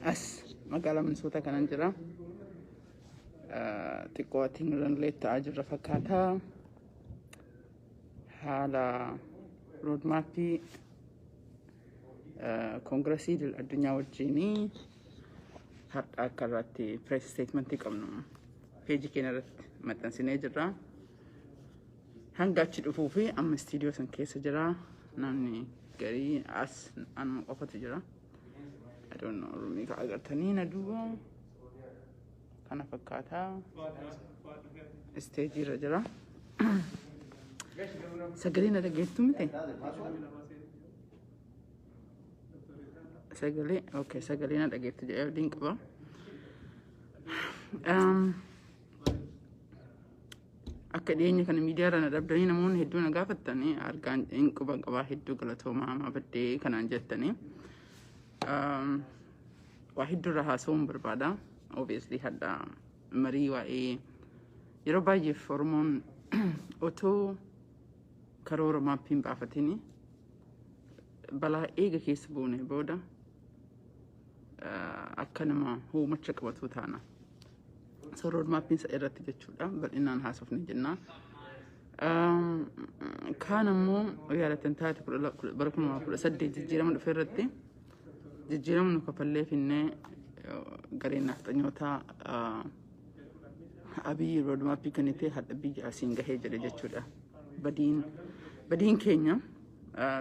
as magaalaa Minnesota kanan jira. Xiqqoo atiinirran leettaa jirra fakkaataa. Haala roadmaappii koongiresii idil addunyaa wajjinii har'a akka irratti press statementii qabnu peejii keenya irratti maxxansinee jirra. Hanga achi dhufuu fi amma istiidiyoo san keessa jira. Namni garii as anuma qofatu jira. I don't know, rumii ka agartanii na duuba kana fakkaataa isteejii irra jira. Sagalee na dhageettu miti? Sagalee, okay, sagalee na dhageettu jedhee abdiin qaba. Akka dhiyeenya kana miidiyaa irra na dhabdanii namoonni hedduu na gaafatanii argaan quba qabaa hedduu galatoomaa mabaddee kanaan jettanii. Waa hedduu irra haasa'uun barbaada. Obviously hadda marii waa'ee yeroo baay'eef Oromoon otoo karoora maappiin baafatini balaa eega keessa buune booda akka nama hoomacha qabatu taana. So road maappiin isa irratti jechuudha. Bal'inaan haasofne jenna. Kaan ammoo yaadatan taate bara 2018 jijjiirama dhufe irratti jijjiirama nu kafallee finnee gareen nafxanyootaa Abiy road maappii kanitee hadha biyya asiin gahee jedhe jechuudha. Badiin keenya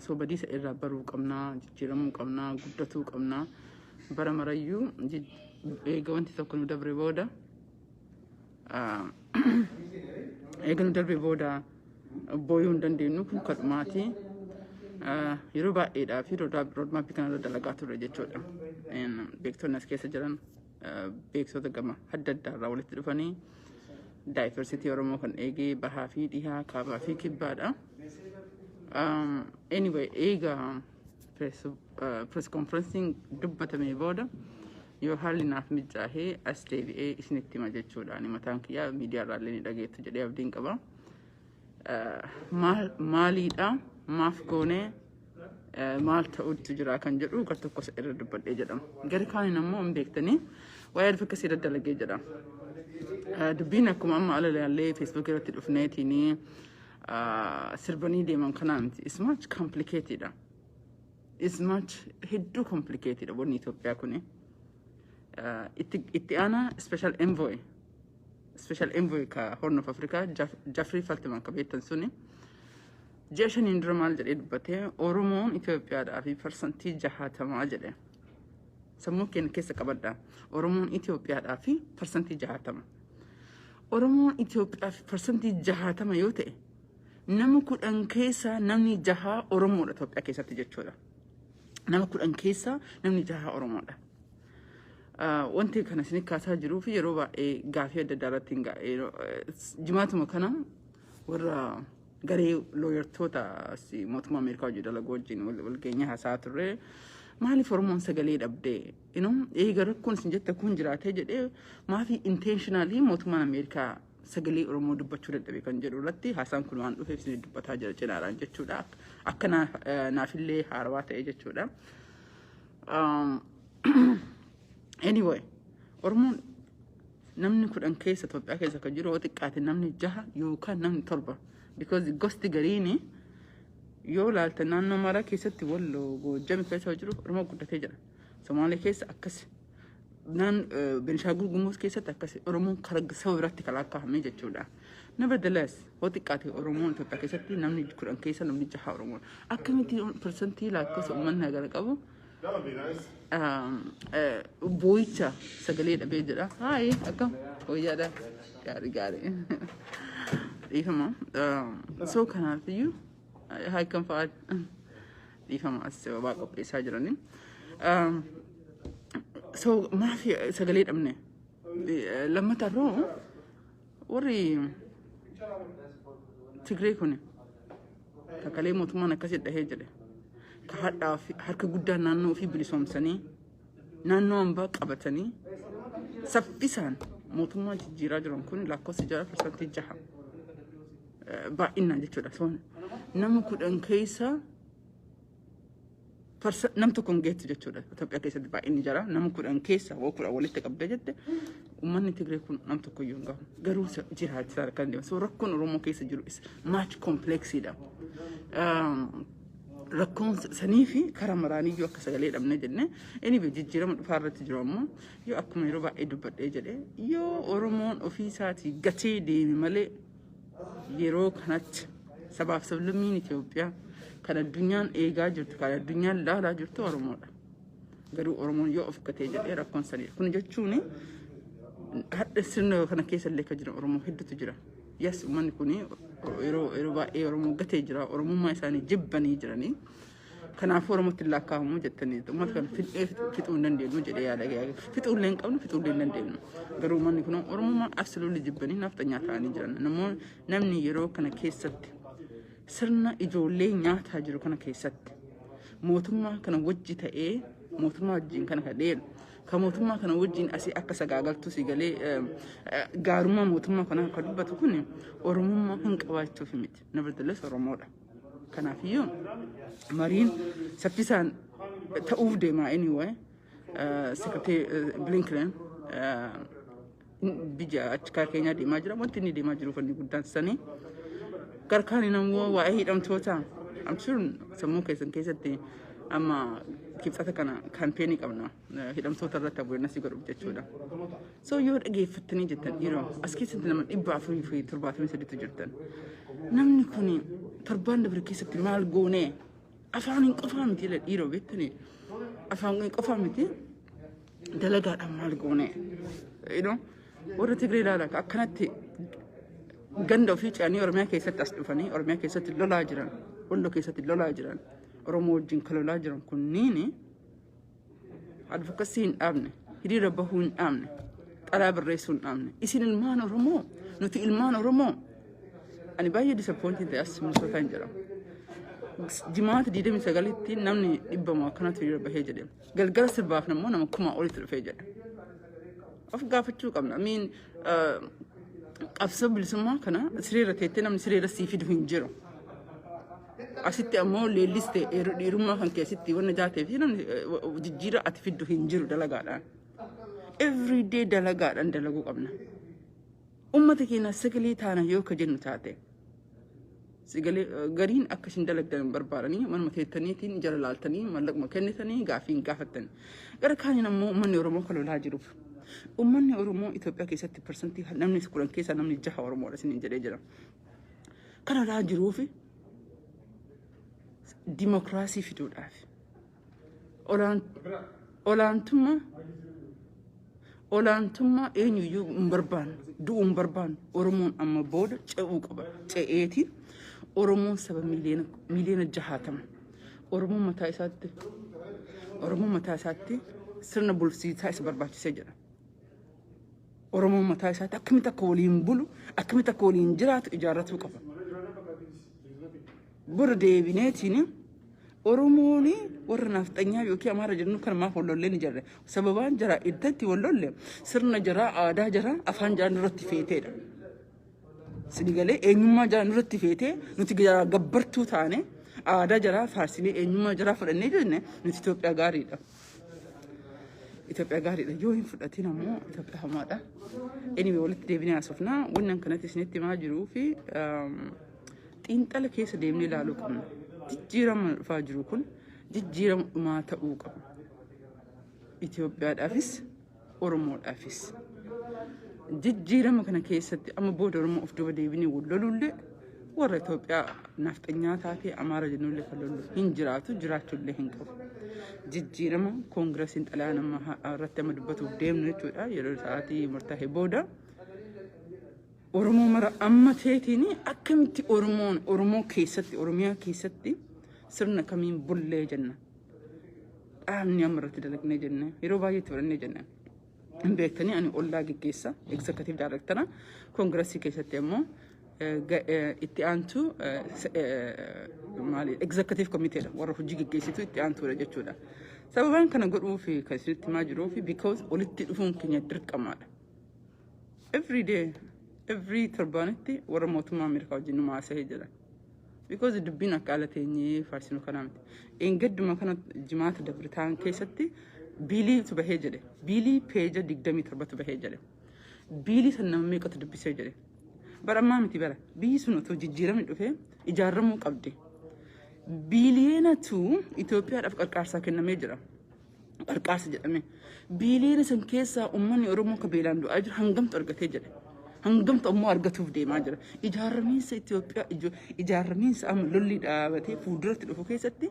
so badiisa irraa baruu qabnaa, jijjiiramuu qabnaa, guddatuu qabnaa. Bara marayyuu eega wanti tokko nu dabre booda eega nu darbe booda booyuu hin dandeenyu kun kadhumaati. Yeroo baay'eedhaa fi road maappii kanarra dalagaa turre jechuudha. Beektonni as keessa jiran beektota gama adda addaa irraa walitti dhufanii diversity Oromoo kan eegee bahaa fi dhihaa kaabaa fi kibbaadha. Anyway, eega press conferencing dubbatamee booda yoo haalli naaf mijaahee as deebi'ee isinitti hima jechuudha. Ani mataan kiyyaa miidiyaa irraa illee ni dhageettu jedhee abdiin qaba. Maaliidha maaf goonee maal ta'utti jira kan jedhu gar tokko irra dubbadhee jedhama. Gara kaaniin ammoo hin beektanii waa'ee advocacy irra dalagee jedhama. Dubbiin akkuma amma alalaallee Facebook irratti dhufneetiin sirbanii deeman kanaa miti. It's much complicated. It's much hedduu complicated wanni Itoophiyaa kuni. Itti aanaa special envoy ka Horn of Africa Jaffrey Faltman ka beektan suni. Ji'a shaniin dura maal jedhee dubbatee Oromoon Itoophiyaadhaa fi parsantii 60 jedhe. Sammuu keenya keessa qabadhaa. Oromoon Itoophiyaadhaa fi parsantii 60. Oromoon Itoophiyaa fi parsantii 60 yoo ta'e nama 10 keessa namni 6 Oromoodha Itoophiyaa keessatti jechuudha. Nama 10 keessa namni 6 Oromoodha. Wanti kana isin kaasaa jiruu fi yeroo baay'ee gaafii adda addaa irratti jimaatuma kana warra garee looyartoota mootummaa Ameerikaa hojii dalaguu wajjin walgeenya haasaa turre maaliif Oromoon sagalee dhabdee eega rakkoon isin jette kun jiraatee jedhee maafi intentionally mootummaan Ameerikaa sagalee Oromoo dubbachuu dadhabe kan jedhu irratti haasaan kun waan dhufeef isin dubbataa jira cinaaraan jechuudha. Akka naafillee haarawaa ta'e jechuudha. Anyway, Oromoon namni 10 keessa Itoophiyaa keessa kan jiru yoo xiqqaate namni 6 yookaan namni 7 because gosti gariini yoo laalta naannoo Amaaraa keessatti Walloo Goojjam keessa jiru Oromoo guddatee jira. Somaalee keessa akkasi. Beenishaangul Gumuz keessatti akkasi. Oromoon karaa saba biraatti kalaqahamee jechuudha. Nevertheless, yoo xiqqaate Oromoon Itoophiyaa keessatti namni 10 keessa namni 6 Oromoo. Akkamitti parsantii lakkoofsa uummanni agar qabu boo'icha sagalee dhabee jedha. Hayi akkam hooyyaadha gaarii. Dhiifama. So kanaafiyyuu hayi kan fa'aa dhiifama as waa qopheessaa jiranii. So maafi sagalee dhabne lammatarroo warri Tigree kun kakalee mootummaan akkasii dhahee jedhe. Harka guddaan naannoo ofii bilisoomsanii naannoo hambaa qabatanii saffisaan mootummaa jijjiiraa jiran kun lakkoofsa 6% baay'inaan jechuudha. Nama 10 keessa nam tokko hin geettu jechuudha. Itoophiyaa keessatti baay'inni jira. Nama kudhan keessa kudhan walitti qabdee jette uummanni Tigree kun nam tokko iyyuu hin gahu. Garuu jiraachisaa kan deemu. So rakkoon Oromoo keessa jiru is much complexiidha. Rakkoon sanii fi karaa maraanii iyyuu akka sagalee dhabne jenne inni jijjiirama dhufaa irratti jiru ammoo yoo akkuma yeroo baay'ee dubbadhee jedhee yoo Oromoon ofii isaatii gatee deeme malee yeroo kanatti sabaaf sablammiin Itoophiyaa kan addunyaan eegaa jirtu kan addunyaan laalaa jirtu Oromoodha. Garuu Oromoon yoo of gatee jedhee rakkoon sanii kun jechuun hadda sirna kana keessa illee kan jiran Oromoo hedduutu jira. Yes, uummanni kun yeroo baay'ee Oromoo gatee jira. Oromummaa isaanii jibbanii jiranii. Kanaafuu Oromootti lakkaa'amuu jettanii uummata kana fixuu hin dandeenyu jedhee yaada gahaa. Fixuu illee hin qabnu, fixuu illee hin dandeenyu. Garuu uummanni kun Oromummaa absoluutli jibbanii nafxanyaa ta'anii jiran. Namni yeroo kana keessatti sirna ijoollee nyaataa jiru kana keessatti mootummaa kana wajji ta'ee mootummaa wajjin kana kadheelu. Kan mootummaa kana wajjin asii akka sagaagaltu si galee gaarummaa mootummaa kana akka dubbatu kun Oromummaa hin qabaachuuf miti. Nevertheless Oromoodha. Kanaafiyyuu mariin saffisaan ta'uuf deemaa anyway. Sekretee Blinken biyya achi keenyaa deemaa jira. Wanti inni deemaa jiru fanni guddaan sanii garkaan namuu waa'ee hidhamtoota amsuun sammuu keessatti amma kibxata kana kaampeenii qabna hidhamtoota irratti abu'inasi godhuuf jechuudha. So yoo dhageeffattanii jettan yeroo as keessatti nama 473 jirtan namni kun torbaan dabre keessatti maal goonee afaan hin qofaa miti dhiiroo beektanii afaan hin qofaa miti dalagaadhaan maal goonee warra Tigree ilaalaa akkanatti ganda ofii ce'anii Oromiyaa keessatti as dhufanii Oromiyaa keessatti lolaa jiran Walloo keessatti lolaa jiran Oromoo wajjin kalolaa jiran kunniin advokasii hin dhaabne hiriira bahuu hin dhaabne xalaa barreessuu hin dhaabne isin ilmaan Oromoo nuti ilmaan Oromoo ani baay'ee disappointed ta'e as Minnesota hin jira. Jimaata 29tti namni dhibbamu akkanatu hiriira bahee jedhe galgala sirbaaf nammoo nama 1000 olitti dhufee jedhe. Of gaafachuu qabna. Qabsoo bilisummaa kana sireera teettee namni sireera sii fidu hin jiru. Asitti ammoo leelliste dhiirummaa kan keessatti wanna jaatee fi namni jijjiira ati fiddu hin jiru dalagaadhaan. Every day dalagaadhaan dalaguu qabna. Uummata keenya sagalee taana yoo ka jennu taate sagalee gariin akkasiin dalagdan barbaadanii manuma teettaniitiin jala laaltanii mallaquma kennitanii gaafii hin gaafattanii. Gara kaaniin ammoo uummanni Oromoo kalolaa jiruuf. Uummanni Oromoo Itoophiyaa keessatti parsantii namni 10 keessaa namni 6 Oromoodha isin jedhee jira. Kalolaa jiruuf dimokiraasii fiduudhaaf olaantummaa eenyuyyuu hin barbaanne du'uu hin barbaanne Oromoon amma booda ce'uu qaba. Ce'eetiin Oromoon saba miliyoona 60 Oromoon mataa isaatti sirna bulchiinsaa isa barbaachisee jira. Oromoon mataa isaatti akkamitti akka waliin bulu akkamitti akka waliin jiraatu ijaarrachuu qaba. Bora deebineetiin Oromoon warra nafxanyaa yookiin Amaara jennu kan maaf wallollee ni jirre sababaan jara iddatti wallolle sirna jara aadaa jara afaan jara nurratti feeteedha. Sinigalee eenyummaa jara nurratti feetee nuti gabbartuu taane aadaa jara faarsinee eenyummaa jara fudhannee jenne nuti Itoophiyaa gaariidha. Itoophiyaa gaariidha yoo hin fudhatin ammoo Itoophiyaa hamaadha. Anyway walitti deebinee haasofnaa wannan kanatti isinitti himaa jiruu fi xiinxala keessa deemnee ilaaluu qabna. Jijjiirama dhufaa jiru kun jijjiirama dhumaa ta'uu qaba. Itoophiyaadhaafis Oromoodhaafis. Jijjiirama kana keessatti amma booda Oromoo of duuba deebinee wallolullee warra Itoophiyaa nafxanyaa taatee Amaara jennullee kan lollu hin jiraatu jiraachullee hin qabu. Jijjiirama koongiresiin xalayaa nama irratti amma dubbatuuf deemnu jechuudha yeroo sa'aatii murtaa'e booda. Oromoo mara amma teetiin akkamitti Oromoo keessatti Oromiyaa keessatti sirna kamiin bullee jenna. Dhaabni amma irratti dalagnee jenna yeroo baay'eetti fudhannee jenna. Hin beektanii ani ollaa geggeessa executive director koongiresii keessatti ammoo itti aantu executive committee warra hojii geggeessitu itti aantuudha jechuudha. Sababaan kana godhuuf kan isinitti himaa jiruuf because walitti dhufuun keenya dirqamaadha. Every day every torbaanitti warra mootummaa Ameerikaa wajjin nu haasa'ee jira. because dubbin akka ala teenyee faarsinu kanaa miti. Engadduma kana jimaata dabritaan keessatti biiliitu bahee jedhe. Biilii peeja 27 bahee jedhe. Biilii san nama meeqatu dubbisee jedhe. Bara ammaa miti bara biyyi sun otoo jijjiiramni dhufee ijaaramuu qabdi. Biiliyeenatu Itoophiyaadhaaf qarqaarsaa kennamee jira. Qarqaarsa jedhame. Biiliyeena san keessaa uummanni Oromoo akka beelaan du'aa jiru hangamtu argatee jedhe. Hangamtu ammoo argatuuf deemaa jira. Ijaaramiinsa Itoophiyaa ijaaramiinsa amma lolli dhaabatee fuulduratti dhufu keessatti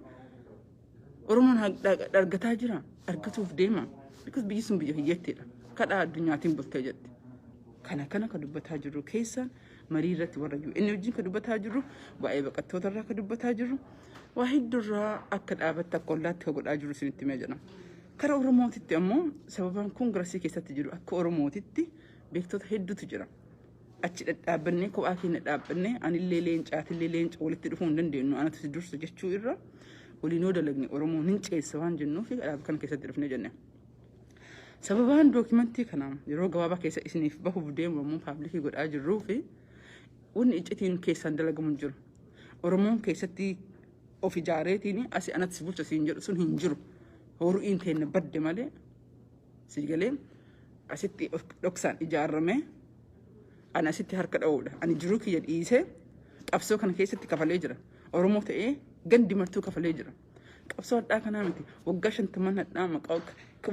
Oromoon argataa jira. Argatuuf deema. Because biyyi sun biyya hiyyeettiidha. Kadhaa addunyaatiin bultee jetti. Kana ka dubbataa jiru keessaan marii irratti warra jiru. Inni wajjin ka dubbataa jiru waa'ee baqattoota irraa ka dubbataa jiru. Waa hedduurraa akka dhaabatta akka ollaatti ka godhaa jiru isinitti himee jedhama. Kara Oromootitti ammoo sababaan koongirasii keessatti jiru akka Oromootitti beektota hedduutu jira. Achi dhadhaabannee kophaa keenya dhaabbannee anillee leencaatillee leenca walitti dhufuu hin dandeenyu anatu si dursa jechuu irra waliinoo dalagne Oromoon hin ceessa waan jennuuf dhaaba kana keessatti dhufnee jenne. Sababaan dookimantii kanaa yeroo gabaabaa keessa isiniif bahuuf deemu ammoo paablikii godhaa jirruu fi wanni iccitiin keessaan dalagamu jiru. Oromoon keessatti of ijaareetiin asii anatti si bulcha siin jedhu sun hin jiru. Horu'iin teenne badde malee si galee asitti dhoksaan ijaarame ani asitti harka dha'uudha. Ani jiruu kiyya dhiisee qabsoo kana keessatti kafalee jira. Oromoo ta'ee gandi martuu kafalee jira. Qabsoo hadhaa kanaa miti waggaa 50 hadhaa maqaa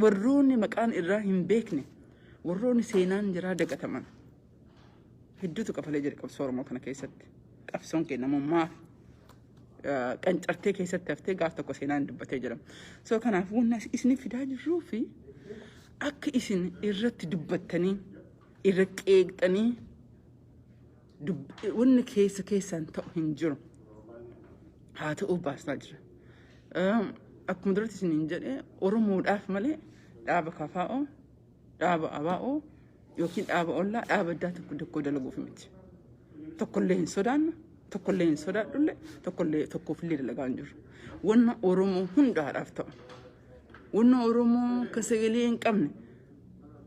warroonni maqaan irraa hin beekne warroonni seenaan jiraa dagataman hedduutu kafalee jira qabsoo Oromoo kana keessatti. Qabsoon kennamummaa qancartee keessatti haftee gaaf tokko seenaan dubbatee jira. So kanaaf wanna isin fidaa jirruu fi akka isin irratti dubbattanii irra qeeqxanii wanni keessaan ta'u hin jiru. Haa ta'uu baasaa jira. Akkuma duratti isiniin jedhee Oromoodhaaf malee dhaaba kafaa'oo, dhaaba abaa'oo yookiin dhaaba ollaa dhaaba addaa tokko dalaguuf miti. Tokkollee hin sodaannu, tokkollee hin sodaadhullee, tokkoofillee dalagaa hin jiru. Wanna Oromoo hundaadhaaf ta'u. Wanna Oromoo kan sagalee hin qabne.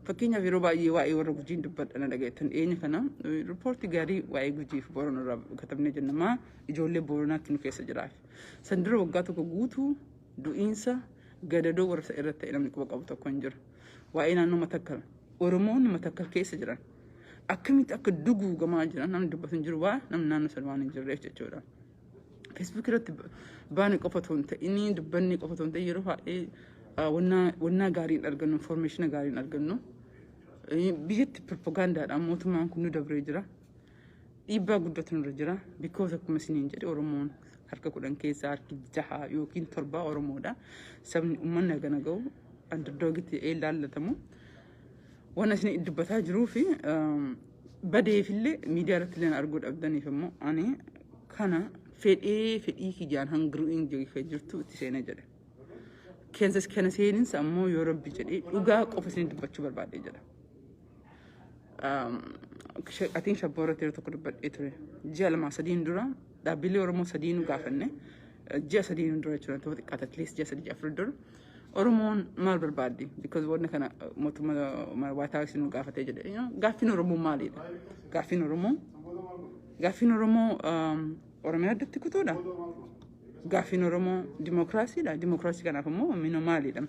Fakkeenyaaf yeroo baay'ee waa'ee warra Gujiin dubbadhana dhageettan dhiyeenya kana riippoortii gaarii waa'ee Gujii fi Booranaa irraa katabnee jennamaa ijoollee Booranaatti nu keessa jiraaf. San dura waggaa tokko guutuu du'iinsa gadadoo warra irratti ta'e namni quba qabu tokko hin jiru. Waa'ee naannoo Matakkal Oromoonni Matakkal keessa jiran akkamitti akka duguugamaa jiran namni dubbatu hin jiru waa namni naannoo sana waan hin jirreef jechuudha. Facebook irratti baane qofa otoo hin ta'inii dubbanni qofa otoo hin ta'in yeroo baay'ee wannaa gaariin argannu information gaariin argannu biyyatti propagandaadhaan mootummaan kun nu dabree jira. Dhiibbaa guddatu nurra jira. Because akkuma isiniin jedhe Oromoon harka 10 keessaa harki 6 yookiin 7 Oromoodha. Sabni uummanni hagana ga'u underdogitti ilaallatamu. Waan isin dubbataa jiruu fi badeefillee miidiyaa irratti illee arguu dhabdaniif immoo ani kana fedhii kiyyaan hangiruun jirtu itti seenee jedhe. Keenyas kana seeninsa ammoo yoo Rabbi jedhee dhugaa qofa isin dubbachuu barbaadee jedha. Atiin shabboorratti yeroo tokko dubbadhee ture. Ji'a 2-3 dura dhaabbilee Oromoo 3 nu gaafanne ji'a 3 dura jechuudha ta'uu xiqqaata at least ji'a 3-4 dura Oromoon maal barbaaddi? Because wanna kana mootummaa waataa isin nu gaafatee jedhe. Gaaffiin Oromoo maalidha? Gaaffiin Oromoo Oromiyaa addatti kutuudha. Gaaffiin Oromoo dimookiraasiidha. Dimookiraasii kanaaf immoo minoo maalidha?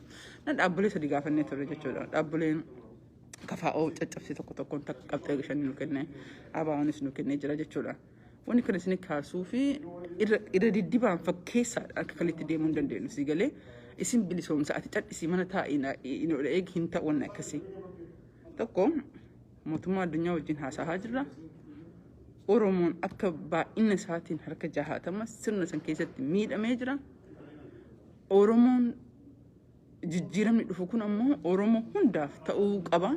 Dhaabbilee 3 gaafannee ture jechuudha. Dhaabbileen kafaa'oo caccabsee tokkoon qabxee 5 nu kennee ABO'nis nu kennee jira jechuudha. Wanni kana isin kaasuu fi irra diddibaan fakkeessaadha akka kalitti deemuu hin dandeenyu si galee isin bilisoomsa ati cadhisii mana taa'ina eeg hin ta'u wanna akkasii. Tokko mootummaa addunyaa wajjin haasa'aa jirra. Oromoon akka baay'ina isaatiin harka 60 sirna san keessatti miidhamee jira. Oromoon jijjiiramni dhufu kun ammoo Oromoo hundaaf ta'uu qaba.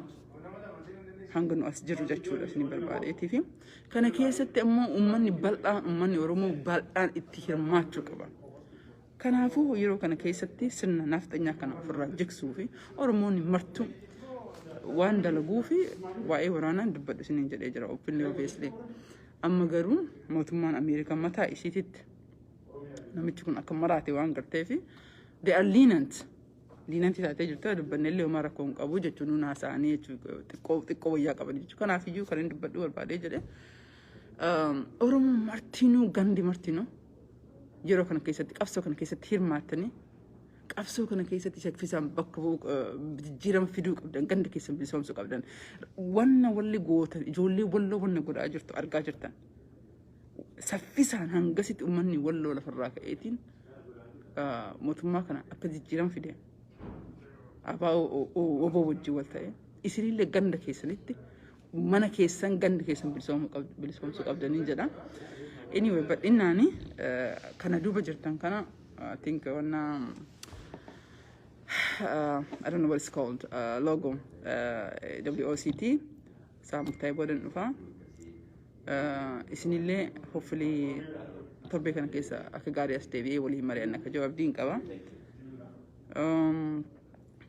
Hanga nu as jirru jechuudha isin barbaadeetii fi kana keessatti ammoo uummanni Oromoo bal'aan itti hirmaachuu qaba. Kanaafuu yeroo kana keessatti sirna nafxanyaa kana ofirraa jigsuu fi Oromoonni martuu waan dalaguu fi waa'ee waraanaan dubbadhu isiniin jedhee jira openly obviously. Amma garuu mootummaan Ameerikaa mataa isiititti namichi kun akka maraate waan gartee fi they are lenient taatee jirtu dubbanne illee homaa rakkoo hin qabu jechuun nuun haasa'anii xiqqoo wayyaa qaban jechuudha. Kanaaf iyyuu kan inni dubbadhu barbaadee jedhe Oromoo martinuu gandi martinuu yeroo kana keessatti qabsoo kana keessatti hirmaattanii qabsoo kana keessatti shaffisaan bakka jijjiirama fiduu qabdan ganda keessan bilisoomsuu qabdan wanna walli gootan ijoollee walloo wanna godhaa jirtu argaa jirtan saffisaan hangasitti uummanni walloo lafarraa ka'eetiin mootummaa kana akka jijjiirama fide abaa obbo wajjin wal ta'e isinillee ganda keessanitti mana keessan ganda keessan bilisoomsuu qabdanii jedha. Anyway, but innani kana duuba jirtan kana I think wanna I don't know what it's called logo WOCT saamtay bodan dhufa isinillee hopefully torbee kana keessa akka gaarii as deebi'ee waliin mari'anna akka jawaab diin qaba.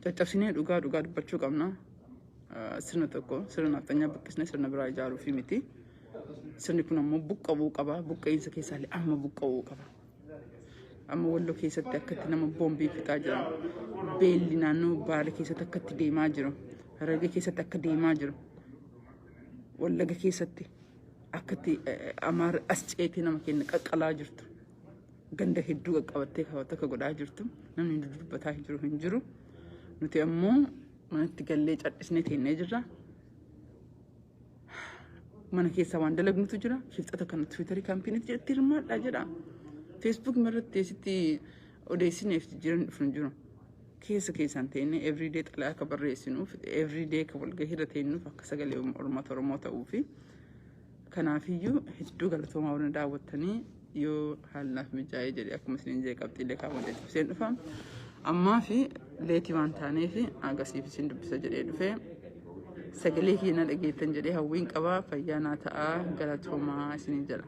Caccabsinee dhugaa dubbachuu qabna. Sirna tokko sirna naftanyaa buqqisnee sirna biraa ijaaruu fi miti. Sirni kun ammoo buqqa'uu qaba. Buqqa'insa keessaallee amma buqqa'uu qaba. Amma walloo keessatti akkatti nama boombii fixaa jiran. Beelli naannoo baala keessatti akkatti deemaa jiru. Harargee keessatti akka deemaa jiru. Wallaga keessatti akkatti amaara as ceetee nama kenna qaqqalaa jirtu. Ganda hedduu qaqqabattee akka godhaa jirtu. Namni dubbataa hin jiru. Nuti ammoo manatti gallee cadhisnee teennee jirra. Mana keessa waan dalagnutu jira. Shifxata kana Twiiterii kaampeenii irratti hirmaadhaa jedha. Facebook irratti sitti odeessineef jiran dhufan jiru. Keessaan teennee everyday xalaa akka barreessinuuf everyday akka walgahii irra teennuuf akka sagalee uummata Oromoo ta'uu fi kanaafiyyuu hedduu galatoomaa warra daawwattanii yoo haalnaaf mijaa'ee jedhee akkuma isin jee qabxiilee kaawwatee ibseen dhufa. Ammaa fi leetii waan taaneef agasiif isin dubbisa jedhee dhufee sagalee keenya dhageettan jedhee hawwiin qabaa fayyaa naa ta'aa galatoomaa isin jedha.